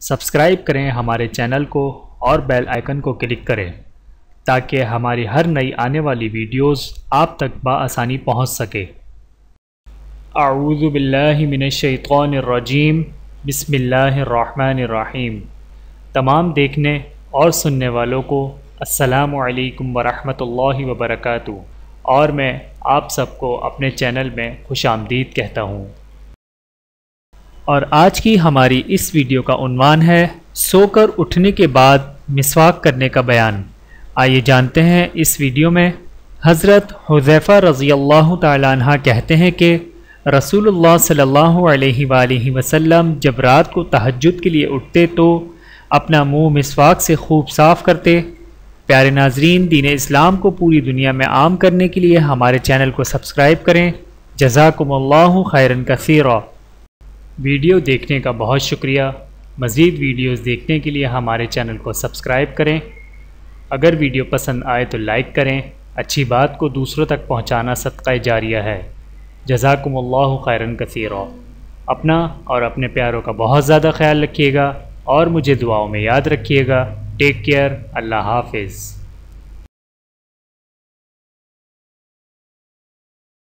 Subscribe کریں ہمارے channel کو اور بیل آئیکن کو کلک کریں تاکہ ہماری ہر نئی آنے والی ویڈیوز آپ تک بآسانی پہنچ سکے۔ اعوذ باللہ من الشیطان الرجیم، بسم اللہ الرحمن الرحیم۔ تمام دیکھنے اور سننے والوں کو السلام علیکم ورحمۃ اللہ وبرکاتہ، اور میں آپ سب کو اپنے چینل میں خوش آمدید کہتا ہوں۔ اور آج کی ہماری اس ویڈیو کا عنوان ہے سو کر اٹھنے کے بعد مسواک کرنے کا بیان۔ آئیے جانتے ہیں اس ویڈیو میں۔ حضرت حذیفہ رضی اللہ تعالیٰ عنہ کہتے ہیں کہ رسول اللہ صلی اللہ علیہ وآلہ وسلم جب رات کو تہجد کے لیے اٹھتے تو اپنا منہ مسواک سے خوب صاف کرتے۔ پیارے ناظرین، دین اسلام کو پوری دنیا میں عام کرنے کے لیے ہمارے چینل کو سبسکرائب کریں۔ جزاکم اللہ خیرا کثیرا۔ ویڈیو دیکھنے کا بہت شکریہ۔ مزید ویڈیوز دیکھنے کے لیے ہمارے چینل کو سبسکرائب کریں۔ اگر ویڈیو پسند آئے تو لائک کریں۔ اچھی بات کو دوسروں تک پہنچانا صدقہ جاریہ ہے۔ جزاکم اللہ خیرا کثیرا۔ اپنا اور اپنے پیاروں کا بہت زیادہ خیال رکھیے گا اور مجھے دعاؤں میں یاد رکھیے گا۔ Take care. اللہ حافظ۔